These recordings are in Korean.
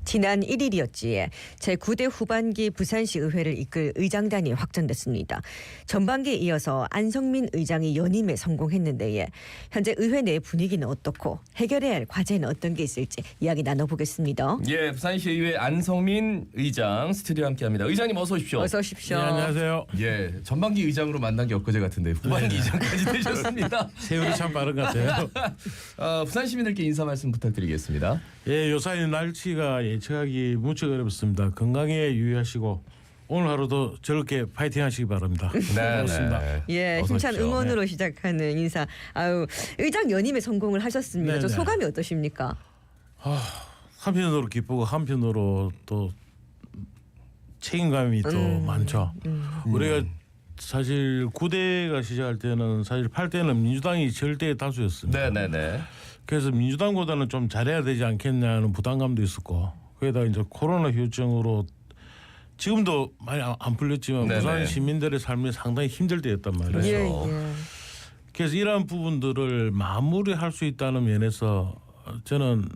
지난 1일이었지. 제9대 후반기 부산시 의회를 이끌 의장단이 확정됐습니다. 전반기에 이어서 안성민 의장이 연임에 성공했는데 현재 의회 내 분위기는 어떻고 해결해야 할 과제는 어떤 게 있을지 이야기 나눠보겠습니다. 예, 부산시 의회 안성민 의장 스튜디오에 함께합니다. 의장님 어서 오십시오. 어서 오십시오. 네, 안녕하세요. 예, 전반기 의장으로 만난 게 엊그제 같은데 후반기 의장까지 되셨습니다. 세월이 참 빠른 것 같아요. 부산 시민들께 인사 말씀 부탁드리겠습니다. 예, 요사이 날씨가 예측하기 무척 어렵습니다. 건강에 유의하시고 오늘 하루도 즐겁게 파이팅 하시기 바랍니다. 네, 고맙습니다. 예, 어서 힘찬 오십시오. 응원으로 시작하는 인사. 아유, 의장 연임에 성공을 하셨습니다. 네, 저 네. 소감이 어떠십니까? 한편으로 기쁘고 한편으로 또 책임감이 또 많죠. 우리가 사실 9대가 시작할 때는 사실 8대는 민주당이 절대 다수였습니다. 네네네. 그래서 민주당보다는 좀 잘해야 되지 않겠냐는 부담감도 있었고 거기다 이제 코로나 후유증으로 지금도 많이 안 풀렸지만 네네. 부산 시민들의 삶이 상당히 힘들 때였단 말이에요. 그렇죠. 예. 그래서 이러한 부분들을 마무리할 수 있다는 면에서 저는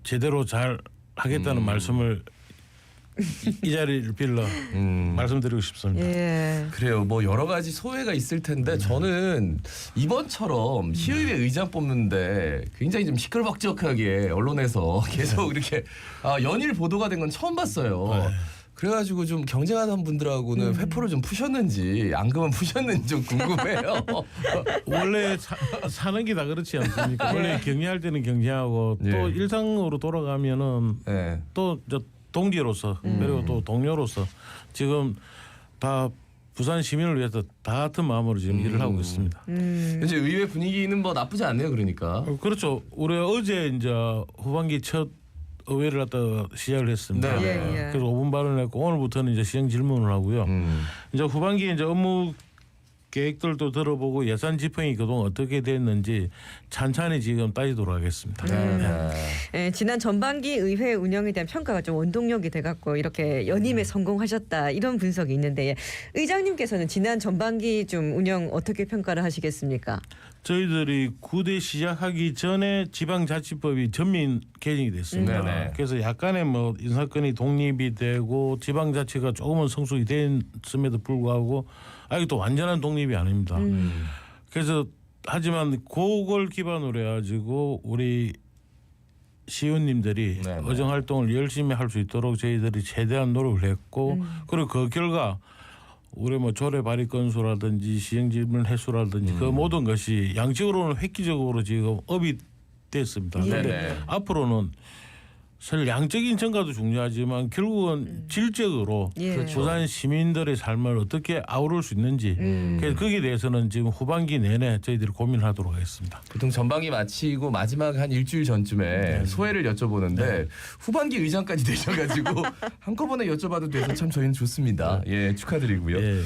제대로 잘 하겠다는 말씀을 이 자리를 빌러 말씀드리고 싶습니다. 예. 그래요. 뭐 여러 가지 소회가 있을 텐데 저는 이번처럼 시의회 의장 뽑는데 굉장히 좀 시끌벅적하게 언론에서 계속 이렇게 연일 보도가 된 건 처음 봤어요. 네. 그래가지고 좀 경쟁하던 분들하고는 회포를 좀 푸셨는지 앙금은 푸셨는지 좀 궁금해요. 원래 사는 게 다 그렇지 않습니까? 원래 경쟁할 때는 경쟁하고 또 예. 일상으로 돌아가면은 네. 또 저 동지로서 그리고 또 동료로서 지금 다 부산 시민을 위해서 다 같은 마음으로 지금 일을 하고 있습니다. 현재 의회 분위기는 뭐 나쁘지 않네요. 그러니까. 그렇죠. 우리 어제 이제 후반기 첫 의회를 갖다 시작을 했습니다. 네. 예, 예. 그래서 5분 발언했고 오늘부터는 이제 시행 질문을 하고요. 이제 후반기에 이제 업무 계획들도 들어보고 예산 집행이 그동안 어떻게 됐는지 찬찬히 지금 따지도록 하겠습니다. 예, 지난 전반기 의회 운영에 대한 평가가 좀 원동력이 돼갖고 이렇게 연임에 성공하셨다 이런 분석이 있는데 의장님께서는 지난 전반기 좀 운영 어떻게 평가를 하시겠습니까? 저희들이 9대 시작하기 전에 지방자치법이 전면 개정이 됐습니다. 네네. 그래서 약간의 뭐 인사권이 독립이 되고 지방자치가 조금은 성숙이 됐음에도 불구하고 아직도 완전한 독립이 아닙니다. 그래서 하지만 그걸 기반으로 해가지고 우리 시의원님들이 네네. 의정 활동을 열심히 할 수 있도록 저희들이 최대한 노력을 했고 그리고 그 결과 우리 뭐 조례 발의 건수라든지 시행질문 횟수라든지 그 모든 것이 양적으로는 획기적으로 지금 업이 됐습니다. 예. 그런데 네네. 앞으로는 사실 양적인 증가도 중요하지만 결국은 질적으로 예. 그렇죠. 부산 시민들의 삶을 어떻게 아우를 수 있는지 그래서 거기에 대해서는 지금 후반기 내내 저희들이 고민하도록 하겠습니다. 보통 전반기 마치고 마지막 한 일주일 전쯤에 소회를 여쭤보는데 후반기 의장까지 되셔가지고 한꺼번에 여쭤봐도 돼서 참 저희는 좋습니다. 예, 축하드리고요. 예.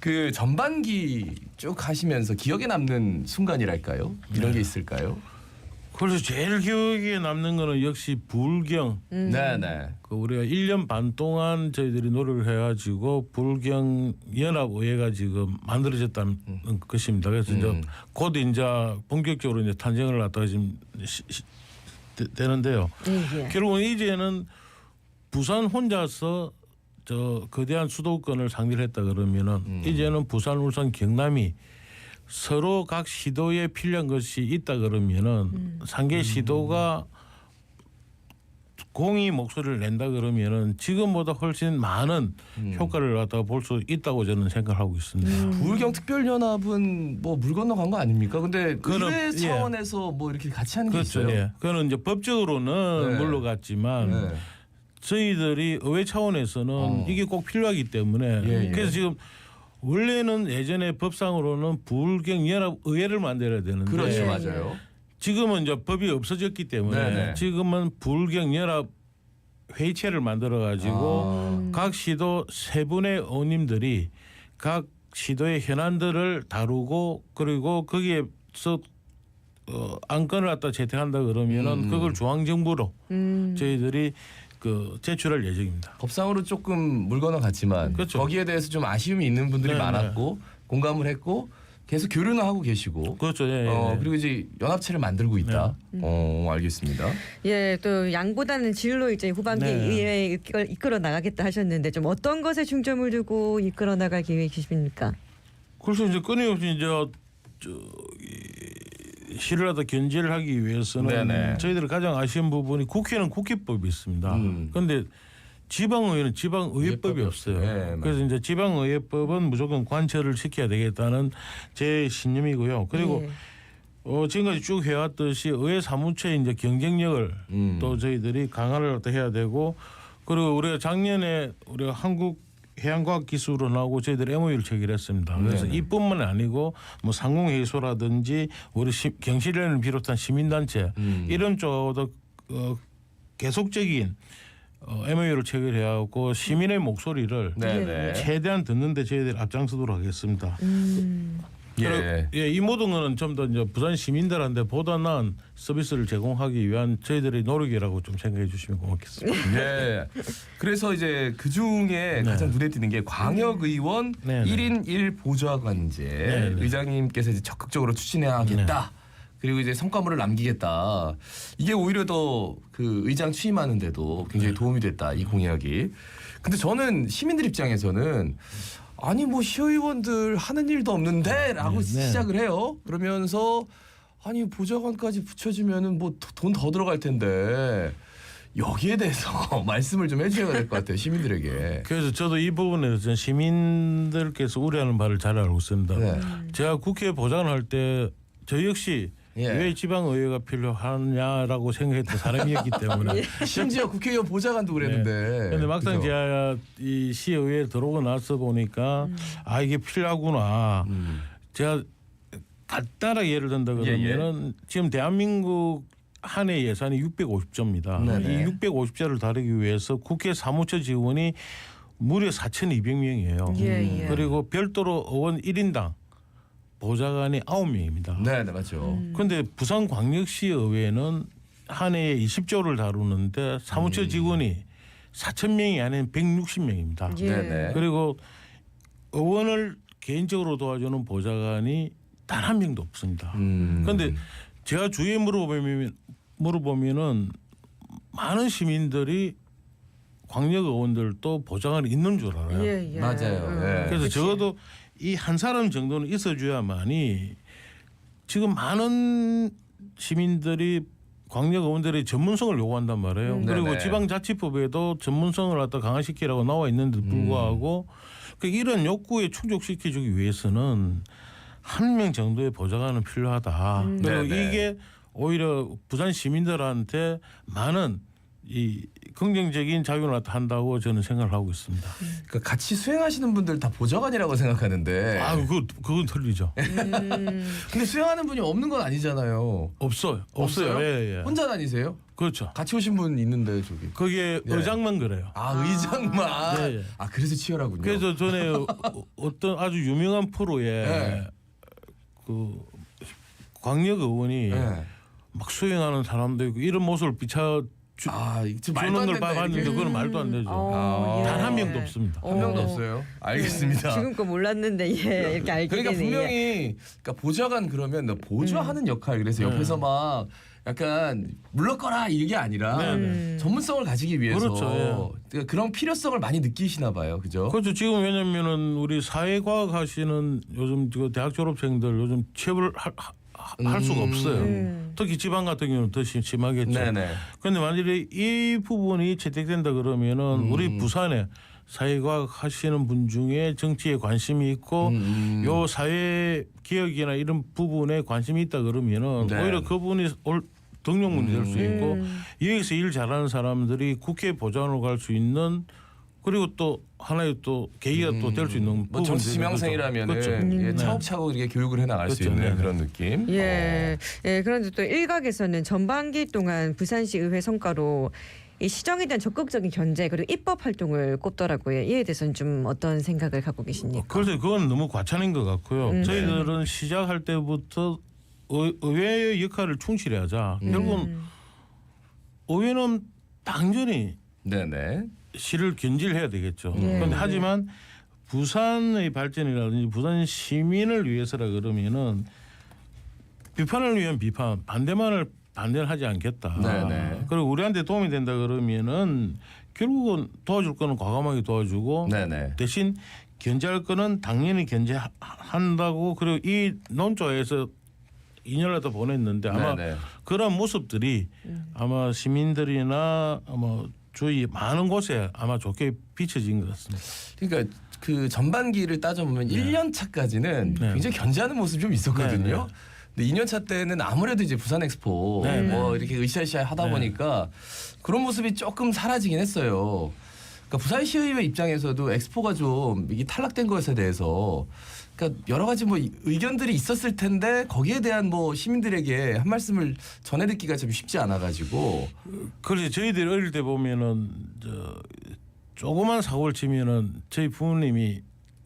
그 전반기 쭉 하시면서 기억에 남는 순간이랄까요? 이런 게 있을까요? 그래서 제일 기억에 남는 거는 역시 불경. 네네. 그 우리가 1년 반 동안 저희들이 노력을 해가지고 불경 연합의회가 지금 만들어졌다는 것입니다. 그래서 이제 곧 이제 본격적으로 이제 탄생을 갖다가 지금 되는데요. 예, 예. 결국은 이제는 부산 혼자서 저 거대한 수도권을 상대를 했다 그러면은 이제는 부산, 울산, 경남이 서로 각 시도에 필요한 것이 있다 그러면은 상계 시도가 공이 목소리를 낸다 그러면은 지금보다 훨씬 많은 효과를 갖다가 볼 수 있다고 저는 생각하고 있습니다. 부울경 특별연합은 뭐 물 건너간 거 아닙니까? 근데 그거는, 의회 예. 차원에서 뭐 이렇게 같이 하는 게 그렇죠. 있어요. 예. 그거는 이제 법적으로는 네. 물러갔지만 네. 저희들이 의회 차원에서는 이게 꼭 필요하기 때문에 예, 예. 그래서 지금 원래는 예전에 법상으로는 부울경 연합 의회를 만들어야 되는데 그렇죠, 예, 맞아요. 지금은 이제 법이 없어졌기 때문에 네네. 지금은 부울경 연합 회의체를 만들어 가지고 각 시도 세 분의 의원님들이 각 시도의 현안들을 다루고 그리고 거기에서 안건을 갖다 채택한다 그러면은 그걸 중앙정부로 저희들이 그 제출할 예정입니다. 법상으로 조금 물 건너갔지만 그렇죠. 거기에 대해서 좀 아쉬움이 있는 분들이 네, 많았고 공감을 했고 계속 교류는 하고 계시고. 그렇죠. 예, 예. 그리고 이제 연합체를 만들고 있다. 알겠습니다. 예, 또 양보다는 질로 이제 후반기 네. 의회에 이끌어 나가겠다 하셨는데 좀 어떤 것에 중점을 두고 이끌어 나갈 계획이십니까? 그래서 이제 끊임없이 이제 실을 하다 견제를 하기 위해서는 네네. 저희들이 가장 아쉬운 부분이 국회는 국회법이 있습니다. 그런데 지방의회는 지방의회법이 없어요. 네, 그래서 이제 지방의회법은 무조건 관철을 시켜야 되겠다는 제 신념이고요. 그리고 예. 지금까지 쭉 해왔듯이 의회 사무처의 이제 경쟁력을 또 저희들이 강화를 해야 되고, 그리고 우리가 작년에 우리가 한국 해양과학기술원하고 저희들이 MOU를 체결했습니다. 그래서 네네. 이뿐만 아니고 뭐 상공회의소라든지 우리 경실련을 비롯한 시민단체 이런 쪽도 계속적인 MOU를 체결해야 하고 시민의 목소리를 네네. 최대한 듣는데 저희들이 앞장서도록 하겠습니다. 예. 예, 이 모든 거는 좀 더 이제 부산 시민들한테 보다 나은 서비스를 제공하기 위한 저희들의 노력이라고 좀 생각해 주시면 고맙겠습니다. 네. 그래서 이제 그 중에 가장 눈에 띄는 게 광역의원 네, 네. 1인 1 보좌관제 네. 의장님께서 이제 적극적으로 추진해야겠다. 그리고 이제 성과물을 남기겠다. 이게 오히려 더 그 의장 취임하는데도 굉장히 도움이 됐다. 이 공약이. 근데 저는 시민들 입장에서는 아니 뭐 시의원들 하는 일도 없는데라고 시작을 해요. 그러면서 아니 보좌관까지 붙여주면은 뭐 돈 더 들어갈 텐데 여기에 대해서 말씀을 좀 해주셔야 될 것 같아요 시민들에게. 그래서 저도 이 부분에서 시민들께서 우려하는 바를 잘 알고 있습니다. 네. 제가 국회 보좌관을 할 때 저 역시 예. 왜 지방의회가 필요하냐라고 생각했던 사람이었기 때문에. 심지어 국회의원 보좌관도 그랬는데. 그런데 막상 그죠? 제가 이 시의회에 들어오고 나서 보니까 아 이게 필요하구나. 제가 간단하게 예를 든다 그러면은 지금 대한민국 한 해 예산이 650조입니다. 네네. 이 650조를 다루기 위해서 국회 사무처 직원이 무려 4,200명이에요. 예, 예. 그리고 별도로 의원 1인당 보좌관이 9명입니다. 네, 맞죠. 그런데 부산광역시 의회는 한 해에 20조를 다루는데 사무처 직원이 4,000명이 아닌 160명입니다. 예. 네네. 그리고 의원을 개인적으로 도와주는 보좌관이 단 한 명도 없습니다. 그런데 제가 주위에 물어보면은 많은 시민들이 광역 의원들도 보좌관이 있는 줄 알아요. 예, 예. 맞아요. 예. 그래서 적어도 이 한 사람 정도는 있어줘야만이 지금 많은 시민들이 광역 의원들의 전문성을 요구한단 말이에요. 그리고 네네. 지방자치법에도 전문성을 갖다 강화시키라고 나와 있는데도 불구하고 이런 욕구에 충족시켜주기 위해서는 한 명 정도의 보좌관은 필요하다. 그리고 네네. 이게 오히려 부산 시민들한테 많은 이 긍정적인 작용을 한다고 저는 생각을 하고 있습니다. 그러니까 같이 수행하시는 분들 다 보좌관이라고 생각하는데. 아, 그건 틀리죠. 근데 수행하는 분이 없는 건 아니잖아요. 없어요. 없어요? 예, 예. 혼자 다니세요? 그렇죠. 같이 오신 분 있는데 저기. 거기에 네. 의장만 그래요. 아 의장만. 예, 예. 아 그래서 치열하군요. 그래서 전에 어떤 아주 유명한 프로에 네. 그 광역 의원이 네. 막 수행하는 사람도 있고 이런 모습을 비춰 지금 말도 안 주는 걸 된다, 봤는데 이렇게. 그건 말도 안 되죠. 예. 단 한 명도 없습니다. 한 명도 없어요. 알겠습니다. 지금 거 몰랐는데 예, 이렇게 알게 그러니까 되네. 분명히 그러니까 보좌관 그러면 너 보좌하는 역할 그래서 옆에서 막 약간 물러거라 이게 아니라 전문성을 가지기 위해서 그렇죠, 그러니까 그런 필요성을 많이 느끼시나 봐요. 그죠? 그렇죠. 지금 왜냐면은 우리 사회과학 하시는 요즘 그 대학 졸업생들 요즘 취업을 할 수가 없어요. 특히 지방 같은 경우는 더 심하겠죠. 네네. 그런데 만약에 이 부분이 채택된다 그러면은 우리 부산에 사회과학 하시는 분 중에 정치에 관심이 있고 요 사회 개혁이나 이런 부분에 관심이 있다 그러면은 네. 오히려 그분이 등용문이 될 수 있고 여기서 일 잘하는 사람들이 국회 보좌관으로 갈 수 있는 그리고 또 하나의 또 계기가 또 될 수 있는 뭐 정치 지망생이라면 그렇죠. 예, 차곡차곡 이렇게 교육을 해나갈 수 그렇죠. 있는 네. 그런 느낌. 예. 예, 그런데 또 일각에서는 전반기 동안 부산시 의회 성과로 이 시정에 대한 적극적인 견제 그리고 입법 활동을 꼽더라고요. 이에 대해서는 좀 어떤 생각을 갖고 계십니까? 그래서 그건 너무 과찬인 것 같고요. 저희들은 시작할 때부터 의회의 역할을 충실히 하자. 결국은 의회는 당연히 네네. 시를 견질해야 되겠죠. 예. 그런데 하지만 부산의 발전이라든지 부산 시민을 위해서라 그러면은 비판을 위한 비판, 반대만을 반대를 하지 않겠다. 네네. 그리고 우리한테 도움이 된다 그러면은 결국은 도와줄 거는 과감하게 도와주고 네네. 대신 견제할 거는 당연히 견제한다고. 그리고 이 논조에서 2년을 더 보냈는데 아마 네네. 그런 모습들이 아마 시민들이나 뭐 주위 많은 곳에 아마 좋게 비춰진 것 같습니다. 그러니까 그 전반기를 따져보면 1년 차까지는 네. 굉장히 견제하는 모습이 좀 있었거든요. 네, 근데 2년 차 때는 아무래도 이제 부산 엑스포 네, 뭐 이렇게 으쌰으쌰 하다 네. 보니까 그런 모습이 조금 사라지긴 했어요. 그러니까 부산시의회 입장에서도 엑스포가 좀 이게 탈락된 것에 대해서 그러니까 여러 가지 뭐 의견들이 있었을 텐데 거기에 대한 뭐 시민들에게 한 말씀을 전해 듣기가 좀 쉽지 않아 가지고 그래서 저희들이 어릴 때 보면은 조그만 사고를 치면은 저희 부모님이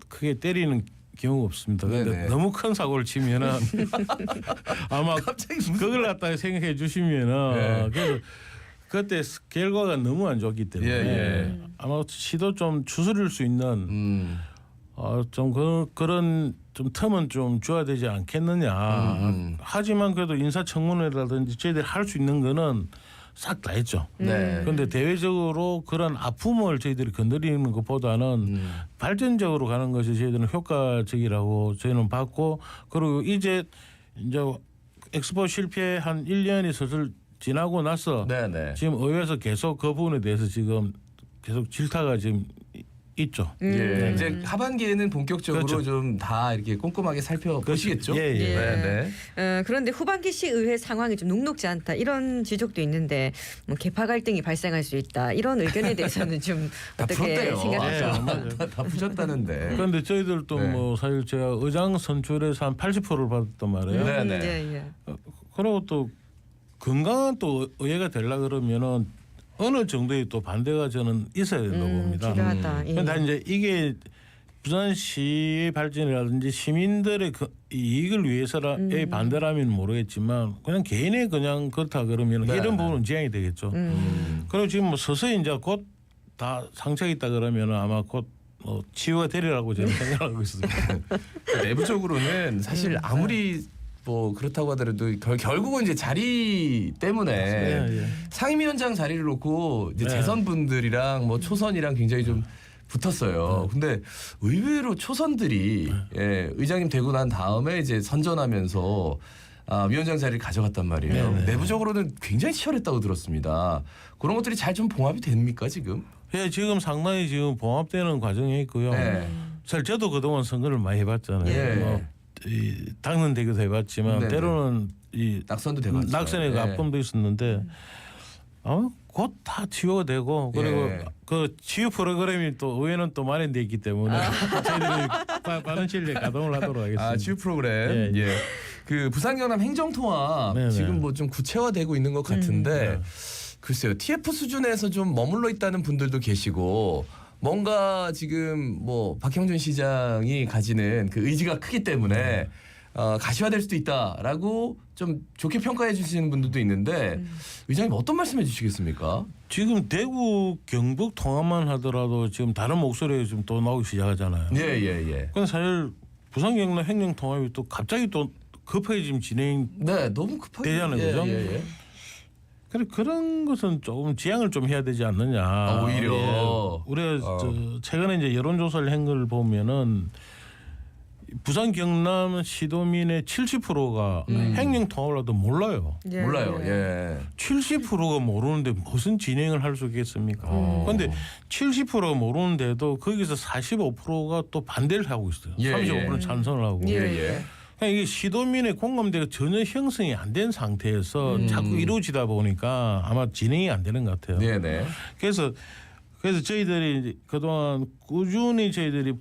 크게 때리는 경우가 없습니다. 그런데 네네. 너무 큰 사고를 치면은 아마 갑자기 무슨 그걸 갖다가 생각해 주시면은 네. 그래서 그때 결과가 너무 안 좋기 때문에 예. 아마 시도 좀 추스릴 수 있는 좀 그런 좀 틈은 좀 줘야 되지 않겠느냐. 하지만 그래도 인사청문회라든지 저희들이 할 수 있는 거는 싹 다 했죠. 네. 그런데 대외적으로 그런 아픔을 저희들이 건드리는 것보다는 발전적으로 가는 것이 저희들은 효과적이라고 저희는 봤고, 그리고 이제 엑스포 실패 한 1년이 슬슬 지나고 나서 네네. 지금 의회에서 계속 그 부분에 대해서 지금 계속 질타가 지금 있죠. 예. 이제 하반기에는 본격적으로 그렇죠. 좀 다 이렇게 꼼꼼하게 살펴보시겠죠. 예, 예. 네. 그런데 후반기 시의회 상황이 좀 녹록지 않다 이런 지적도 있는데 뭐 개파 갈등이 발생할 수 있다 이런 의견에 대해서는 좀 다 어떻게 풀었대요. 생각하세요? 맞아요. 다 푸셨다는데. 그런데 저희들도 네. 뭐 사실 제가 의장 선출에서 한 80%를 받았단 말이에요. 네. 예. 그리고 또 건강한 또 의회가 되려 그러면은 어느 정도의 또 반대가 저는 있어야 된다고 봅니다. 필요하다. 예. 그런데 이제 이게 부산시의 발전이라든지 시민들의 이익을 위해서의 반대라면 모르겠지만 그냥 개인의 그냥 그렇다 그러면 네, 이런 네. 부분은 지양이 되겠죠. 그리고 지금 뭐 서서히 이제 곧 다 상처가 있다 그러면 아마 곧 치유가 되리라고 저는 생각하고 있습니다. 내부적으로는 사실 아무리 뭐 그렇다고 하더라도 결국은 이제 자리 때문에 예. 상임위원장 자리를 놓고 이제 네. 재선 분들이랑 뭐 초선이랑 굉장히 좀 붙었어요. 근데 의외로 초선들이 예, 의장님 되고 난 다음에 이제 선전하면서 위원장 자리를 가져갔단 말이에요. 네네. 내부적으로는 굉장히 치열했다고 들었습니다. 그런 것들이 잘 좀 봉합이 됩니까 지금? 예, 지금 상당히 지금 봉합되는 과정에 있고요. 네. 사실 저도 그동안 선거를 많이 해봤잖아요. 예. 뭐 당선되기도 해봤지만 네네. 때로는 이 낙선도 돼봤죠. 낙선의 예. 아픔도 있었는데 곧 다 치유가 되고 그리고 예. 그 치유 프로그램이 또 의회는 또 마련돼 있기 때문에 저희들이 빠른 시일 내에 가동을 하도록 하겠습니다. 치유 프로그램. 예, 예. 그 부산 경남 행정통합 네네. 지금 뭐 좀 구체화되고 있는 것 같은데 글쎄요 TF 수준에서 좀 머물러 있다는 분들도 계시고 뭔가 지금 뭐 박형준 시장이 가지는 그 의지가 크기 때문에 가시화될 수도 있다라고 좀 좋게 평가해 주시는 분들도 있는데 의장님 어떤 말씀해 주시겠습니까? 지금 대구 경북 통합만 하더라도 지금 다른 목소리가 좀 또 나오기 시작하잖아요. 예. 근데 사실 부산 경남 행정 통합이 또 갑자기 또 급하게 지금 진행. 네, 너무 급하게 되잖아요, 그죠? 예. 그래 그런 것은 조금 지양을 좀 해야 되지 않느냐. 오히려. 예. 우리가 최근에 이제 여론조사를 한 걸 보면은 부산 경남 시도민의 70%가 행정 통합을 하도 몰라요. 예. 몰라요. 예. 70%가 모르는데 무슨 진행을 할 수 있겠습니까? 그런데 70%가 모르는데도 거기서 45%가 또 반대를 하고 있어요. 예, 35%는 찬성을 하고. 예. 그러니까 이게 시도민의 공감대가 전혀 형성이 안 된 상태에서 자꾸 이루어지다 보니까 아마 진행이 안 되는 것 같아요. 네네. 그래서 저희들이 이제 그동안 꾸준히 저희들이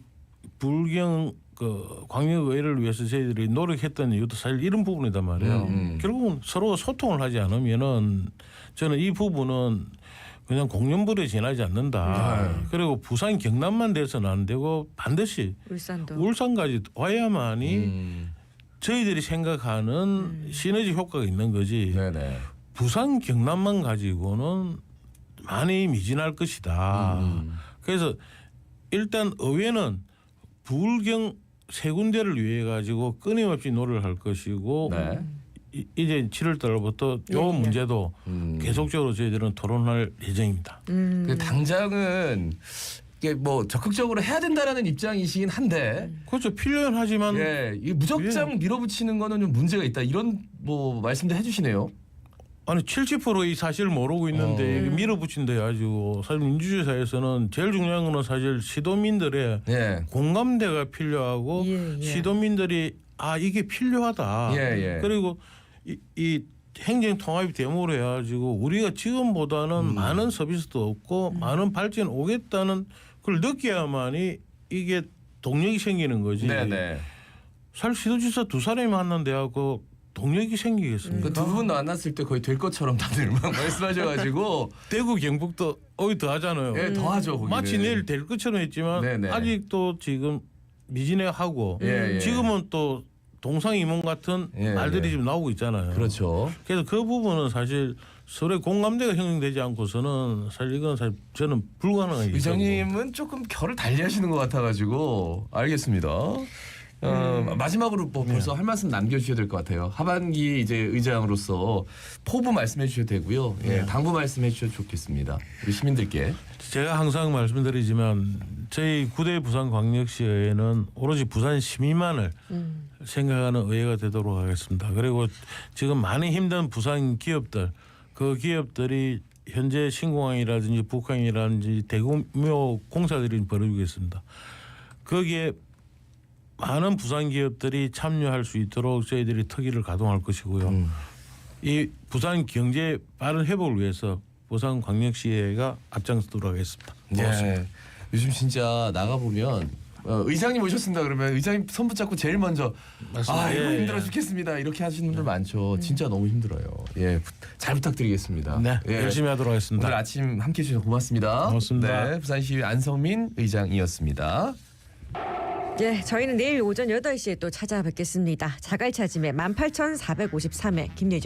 불경 광역의회를 위해서 저희들이 노력했던 이유도 사실 이런 부분이단 말이에요. 결국은 서로 소통을 하지 않으면은 저는 이 부분은 그냥 공연불에 지나지 않는다. 그리고 부산 경남만 돼서는 안 되고 반드시 울산도. 울산까지 와야만이 저희들이 생각하는 시너지 효과가 있는 거지. 네네. 부산 경남만 가지고는 많이 미진할 것이다. 그래서 일단 의회는 부울경 세 군데를 위해 가지고 끊임없이 노력을 할 것이고 네. 이제 7월 달부터 요 예, 예. 문제도 계속적으로 저희들은 토론할 예정입니다. 근데 당장은 이게 뭐 적극적으로 해야 된다라는 입장이시긴 한데 그렇죠. 필요는 하지만 예, 이 무작정 밀어붙이는 거는 좀 문제가 있다 이런 뭐 말씀도 해주시네요. 아니 70%이 사실을 모르고 있는데 이게 밀어붙인다 해가지고 사실 민주주의 사회에서는 제일 중요한 거는 사실 시도민들의 예, 공감대가 필요하고 예, 예. 시도민들이 아 이게 필요하다. 예, 예. 그리고 이 행정 통합이 됨으로 해가지고 우리가 지금보다는 많은 서비스도 없고 많은 발전 오겠다는 걸 느껴야만이 이게 동력이 생기는 거지. 네네. 사실 시도지사 두 사람이 만난데하고 동력이 생기겠습니까? 그 두 분 만났을 때 거의 될 것처럼 다들 막 말씀하셔가지고 대구 경북도 어이 더 하잖아요. 예, 더 하죠. 거기는. 마치 내일 될 것처럼 했지만 네네. 아직도 지금 미진해하고 예, 예. 지금은 또 동상이몽 같은 예, 말들이 예. 지금 나오고 있잖아요. 그렇죠. 그래서 그 부분은 사실 서로의 공감대가 형성되지 않고서는 사실 이건 사실 저는 불가능하게 의장님은 조금 결을 달리하시는 것 같아가지고 알겠습니다. 마지막으로 뭐 벌써 할 말씀 남겨주셔야 될 것 같아요. 하반기 이제 의장으로서 포부 말씀해 주셔도 되고요. 예, 당부 말씀해 주셔도 좋겠습니다. 우리 시민들께. 제가 항상 말씀드리지만 저희 9대 부산광역시의회는 오로지 부산 시민만을 생각하는 의회가 되도록 하겠습니다. 그리고 지금 많이 힘든 부산 기업들 그 기업들이 현재 신공항이라든지 북항이라든지 대규모 공사들이 벌어지고 있습니다. 거기에 많은 부산 기업들이 참여할 수 있도록 저희들이 특위를 가동할 것이고요. 이 부산 경제 빠른 회복을 위해서 부산광역시회가 앞장서도록 하겠습니다. 예. 요즘 진짜 나가 보면 의장님 오셨습니다. 그러면 의장님 손 붙잡고 제일 먼저 맞습니다. 아 이거 예, 힘들어 예. 죽겠습니다. 이렇게 하시는 분들 많죠. 진짜 너무 힘들어요. 예, 잘 부탁드리겠습니다. 네, 예. 열심히 하도록 하겠습니다. 오늘 아침 함께해 주셔서 고맙습니다. 고맙습니다. 네, 부산시의회 안성민 의장이었습니다. 예, 저희는 내일 오전 8시에 또 찾아뵙겠습니다. 자갈차짐의 18,453회 김예지였습니다.